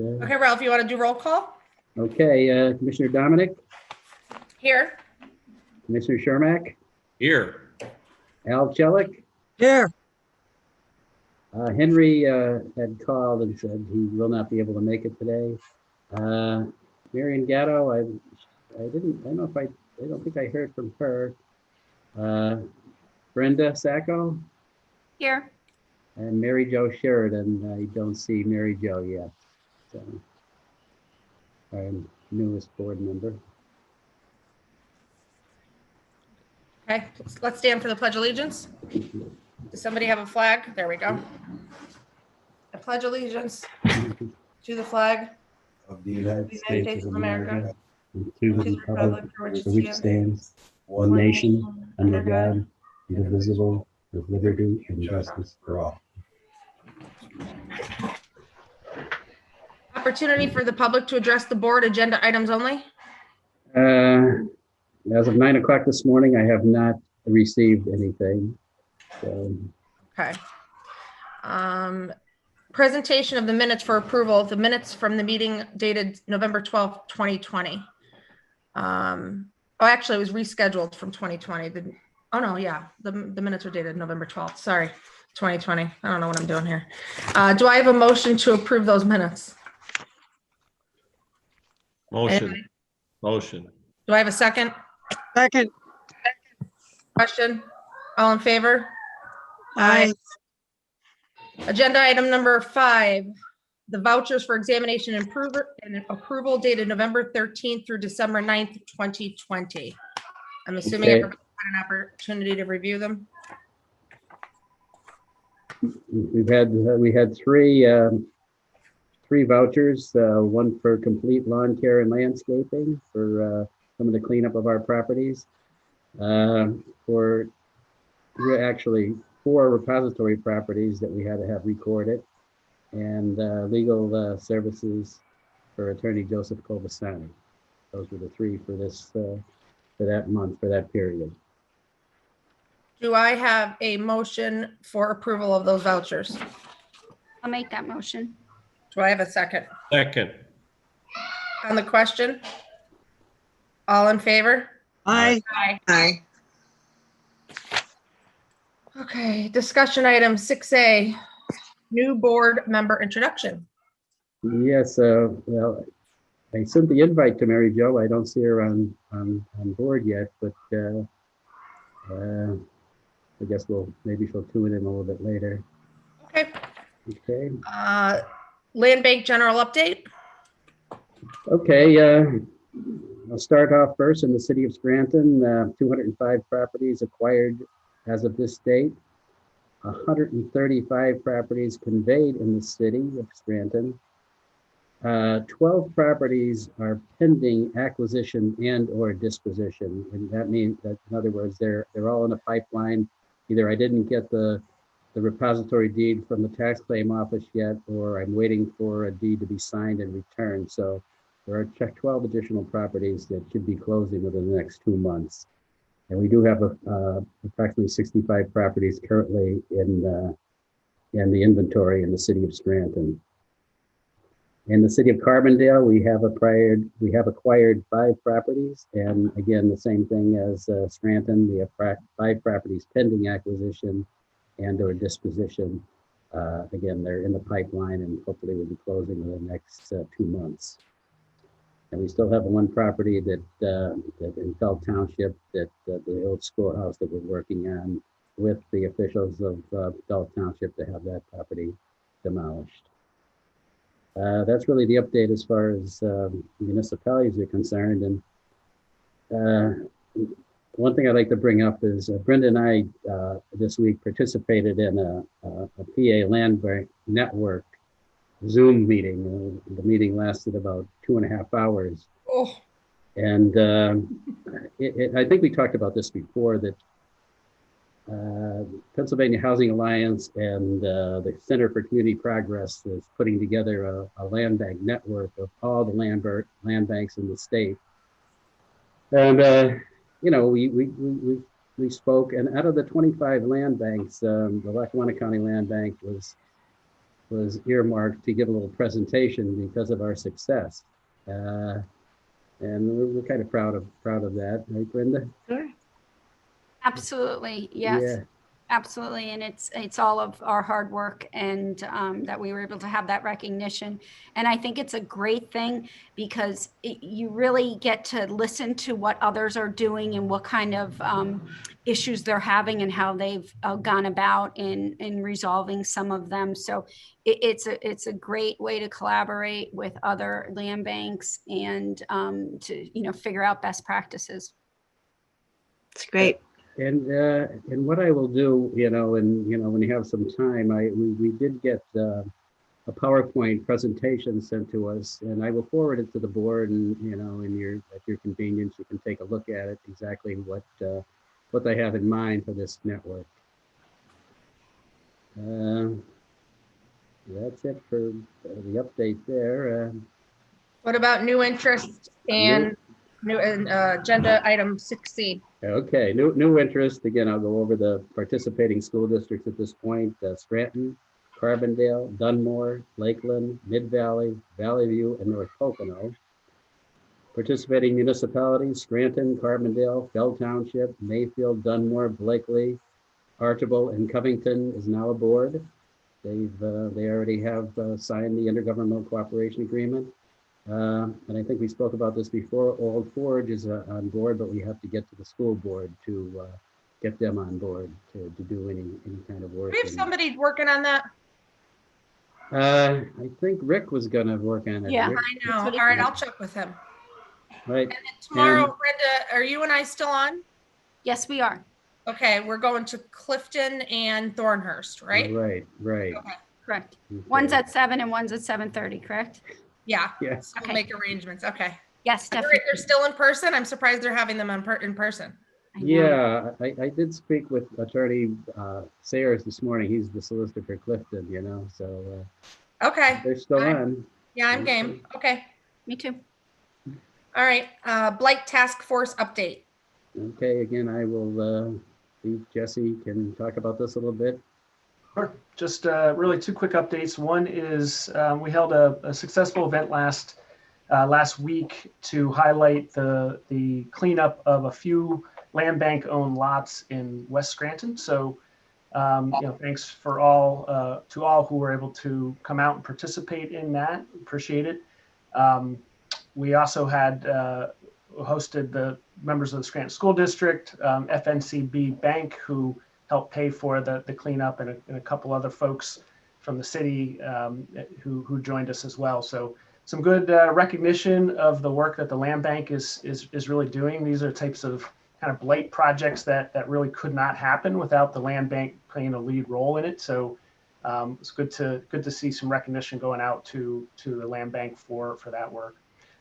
Okay, Ralph, you want to do roll call? Okay, Commissioner Dominic, Here. Commissioner Shermack, Here. Al Chelik. Here. Henry had called and said he will not be able to make it today. Marion Gatto, I don't think I heard from her. Brenda Sacco Here. and Mary Jo Sheridan. I don't see Mary Jo yet. So, our newest board member. Okay, let's stand for the Pledge of Allegiance. Does somebody have a flag? There we go. I pledge allegiance to the flag of the United of the United States of America, and to to the republic for which it which stands, stands one nation under God, indivisible, with liberty and justice for all. Opportunity for the public to address the board, agenda items only. As of 9 o'clock this morning, I have not received anything. So, Okay. Presentation of the minutes for approval of the minutes from the meeting dated November 12th, 2020. Actually, it was rescheduled from 2020. The minutes are dated November 12th. Sorry, 2020. I don't know what I'm doing here. Do I have a motion to approve those minutes? Motion. Motion. Do I have a second? Second. Question? All in favor? Aye. Agenda item number 5, the vouchers for examination and approval dated November 13th through December 9th, 2020. I'm assuming Okay. everybody had an opportunity to review them. we had three vouchers, one for complete lawn care and landscaping for some of the cleanup of our properties. Actually 4 repository properties that we had to have recorded, and legal services for Attorney Joseph Kovasani. Those were the 3 for this for that month, for that period. Do I have a motion for approval of those vouchers? I'll make that motion. Do I have a second? Second. On the question? All in favor? Aye. Aye. Aye. Okay, discussion item 6A, new board member introduction. Yes, well, I sent the invite to Mary Jo. I don't see her on board yet, but I guess maybe she'll tune in a little bit later. Okay. Okay. Land bank general update. Okay, I'll start off first in the city of Scranton. 205 properties acquired as of this date. 135 properties conveyed in the city of Scranton. 12 properties are pending acquisition and or disposition. And that means that, in other words, they're all in a pipeline. Either I didn't get the repository deed from the tax claim office yet, or I'm waiting for a deed to be signed and returned. So there are 12 additional properties that should be closing within the next 2 months. And we do have approximately 65 properties currently in the inventory in the city of Scranton. In the city of Carbondale, we have acquired 5 properties, and again, the same thing as Scranton. We have 5 properties pending acquisition and or disposition. Again, they're in the pipeline, and hopefully will be closing in the next 2 months. And we still have 1 property that in Felt Township, that the old schoolhouse that we're working on with the officials of Felt Township to have that property demolished. That's really the update as far as municipalities are concerned. And one thing I'd like to bring up is Brenda and I this week participated in a PA land bank network Zoom meeting. The meeting lasted about 2.5 hours. Oh. And I think we talked about this before, that Pennsylvania Housing Alliance and the Center for Community Progress is putting together a land bank network of all the land banks in the state. And we spoke, and out of the 25 land banks, the Lackawanna County Land Bank was was earmarked to give a little presentation because of our success. And we're kind of proud of that, right, Brenda? Absolutely. Yes. Yeah. Absolutely. And it's all of our hard work and that we were able to have that recognition. And I think it's a great thing because you really get to listen to what others are doing and what kind of issues they're having and how they've gone about in resolving some of them. So it's a great way to collaborate with other land banks and to figure out best practices. It's great. And what I will do, when you have some time, we did get a PowerPoint presentation sent to us, and I will forward it to the board, and at your convenience, you can take a look at it, exactly what they have in mind for this network. That's it for the update there. What about new interest and new agenda item 6C? Okay, new interest. Again, I'll go over the participating school districts at this point. Scranton, Carbondale, Dunmore, Lakeland, Mid-Valley, Valley View, and North Pocono. Participating municipalities: Scranton, Carbondale, Fell Township, Mayfield, Dunmore, Blakely, Archibald, and Covington is now aboard. They already have signed the intergovernmental cooperation agreement. And I think we spoke about this before. Old Forge is on board, but we have to get to the school board to get them on board to do any kind of work. Do we have somebody working on that? I think Rick was going to work on it. Yeah. Rick, I know. All right, I'll check with him. right. And then tomorrow, And- Brenda, are you and I still on? Yes, we are. Okay, we're going to Clifton and Thornhurst, right? Right. Okay. Correct. Okay. One's at 7 and one's at 7:30, correct? Yeah. Yes. So we'll Okay. make arrangements. Okay. Yes, They're definitely. still in person. I'm surprised they're having them in person. I know. Yeah, I did speak with Attorney Sayers this morning. He's the solicitor for Clifton, so Okay. they're still Fine. on. Yeah, I'm game. Okay. Me too. All right. Blight Task Force update. Okay, again, I will see if Jesse can talk about this a little bit. Sure. Just really two quick updates. One is we held a successful event last week to highlight the cleanup of a few land bank owned lots in West Scranton. So, thanks for to all who were able to come out and participate in that. Appreciate it. We also had hosted the members of the Scranton School District, FNCB Bank, who helped pay for the cleanup, and a couple other folks from the city who joined us as well. So some good recognition of the work that the land bank is really doing. These are types of kind of Blight projects that really could not happen without the land bank playing a lead role in it. So it's good to see some recognition going out to the land bank for that work.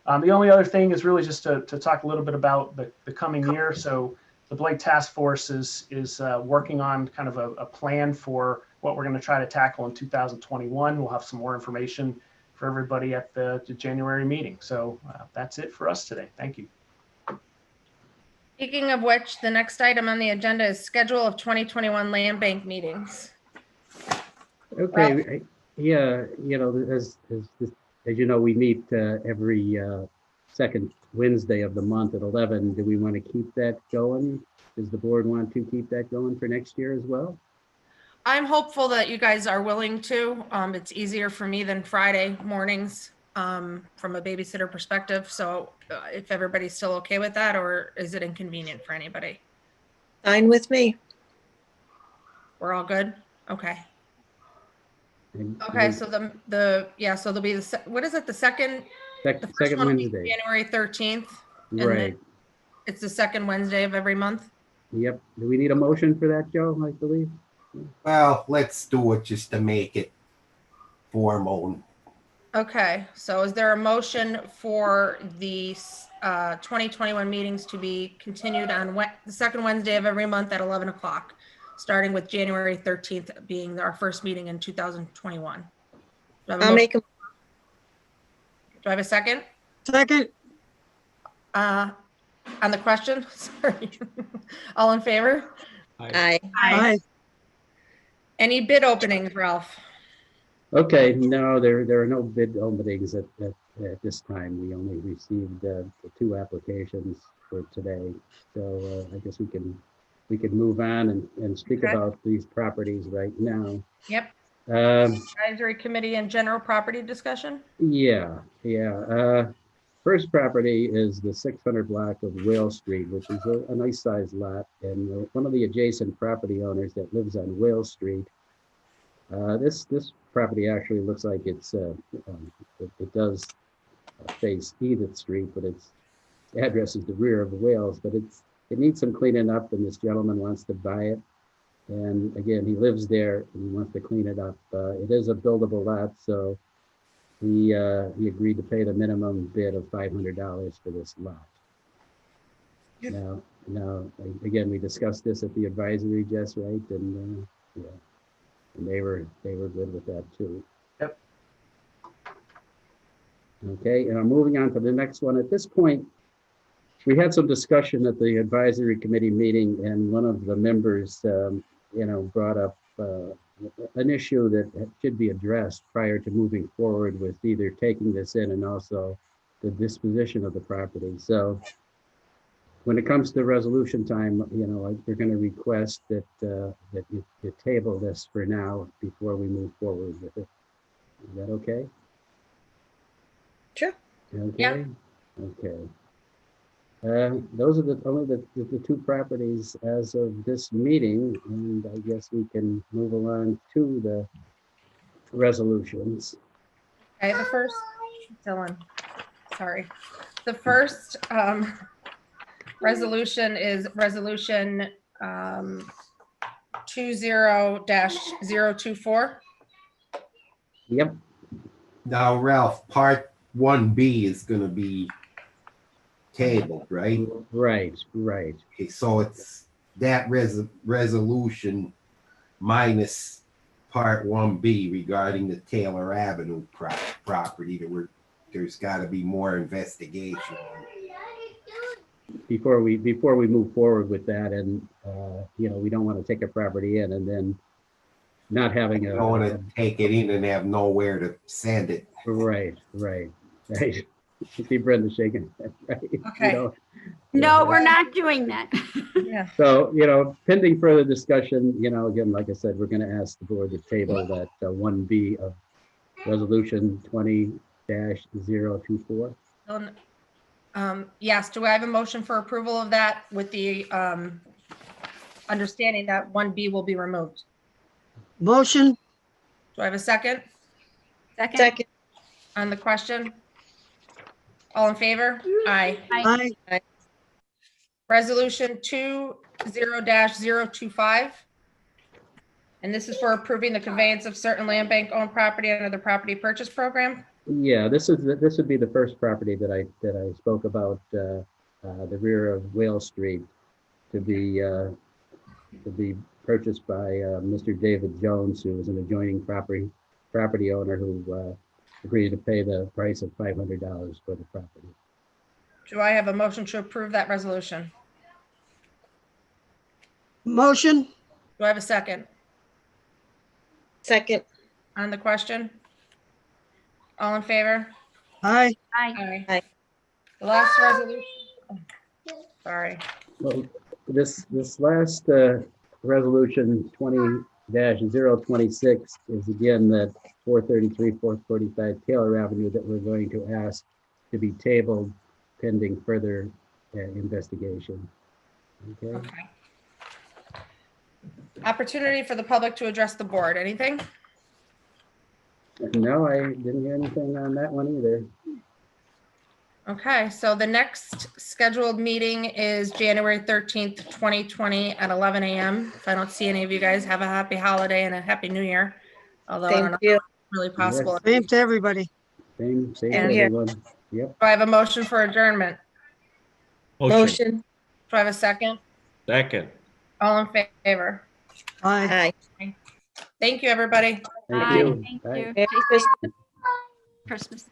The only other thing is really just to talk a little bit about the coming year. So the Blight Task Force is working on kind of a plan for what we're going to try to tackle in 2021. We'll have some more information for everybody at the January meeting. So that's it for us today. Thank you. Speaking of which, the next item on the agenda is schedule of 2021 land bank meetings. Okay, yeah, as you know, we meet every second Wednesday of the month at 11. Do we want to keep that going? Does the board want to keep that going for next year as well? I'm hopeful that you guys are willing to. It's easier for me than Friday mornings from a babysitter perspective. So if everybody's still okay with that, or is it inconvenient for anybody? Fine with me. We're all good? Okay. And Okay, so so there'll be what is it? The first second one will be Wednesday, January 13th. And right? then it's the second Wednesday of every month. Yep. Do we need a motion for that, Joe? I believe. Well, let's do it just to make it formal. Okay, so is there a motion for the 2021 meetings to be continued on the second Wednesday of every month at 11 o'clock, starting with January 13th being our first meeting in 2021? I'll make a Do I have a second? second. On the question? Sorry. All in favor? Aye. Any bid openings, Ralph? Okay, no, there are no bid openings at this time. We only received the 2 applications for today. So I guess we can move on and speak Okay. about these properties right now. Yep. Um, Advisory committee and general property discussion. Yeah. First property is the 600 block of Whale Street, which is a nice sized lot. And one of the adjacent property owners that lives on Whale Street, this property actually looks like it does face Edith Street, but its address is the rear of Wales, but it needs some cleaning up, and this gentleman wants to buy it. And again, he lives there and he wants to clean it up. It is a buildable lot, so he agreed to pay the minimum bid of $500 for this lot. Now, again, we discussed this at the advisory, Jess, right? And yeah, and they were good with that too. Yep. Okay, and I'm moving on to the next one. At this point, we had some discussion at the advisory committee meeting, and one of the members, brought up an issue that should be addressed prior to moving forward with either taking this in and also the disposition of the property. So when it comes to resolution time, we're going to request that you table this for now before we move forward with it. Is that okay? Sure. Okay. Yeah. Okay. Those are only the 2 properties as of this meeting, and I guess we can move along to the resolutions. Okay, the first, Dylan, sorry. The first resolution is resolution 20-024. Yep, Now, Ralph, part 1B is gonna be tabled, right? right. Okay, so it's that resolution minus part 1B regarding the Taylor Avenue property there's gotta be more investigation on. Before we move forward with that, and we don't want to take a property in and then not having You don't wanna take it in and have nowhere to send it. right. You see Brenda shaking, right? Okay. No, we're not doing that. Yeah. So, pending further discussion, again, like I said, we're going to ask the board to table that 1B of resolution 20-024. Yes, do I have a motion for approval of that with the understanding that 1B will be removed? Motion. Do I have a second Second. on the question? All in favor? Aye. Aye. Aye. Resolution 20-025. And this is for approving the conveyance of certain land bank owned property under the property purchase program. Yeah, this would be the first property that I spoke about, the rear of Whale Street, to be purchased by Mr. David Jones, who is an adjoining property owner who agreed to pay the price of $500 for the property. Do I have a motion to approve that resolution? Motion. Do I have a second Second. on the question? All in favor? Aye. Aye. Aye. The last resolution, sorry. Well, this last resolution 20-026 is again that 433, 445 Taylor Avenue that we're going to ask to be tabled pending further investigation. Okay. Okay. Opportunity for the public to address the board. Anything? No, I didn't hear anything on that one either. Okay, so the next scheduled meeting is January 13th, 2020 at 11 a.m. If I don't see any of you guys, have a happy holiday and a happy new year. Although I don't know Thank you. if it's really possible. Same to everybody. Same And here. everyone. Yep. Do I have a motion for adjournment? Motion. Do I have a second? Second. All in favor? Aye. Thank you, everybody. Thank Aye. you. Thank Bye. you. Merry Christmas. Christmas.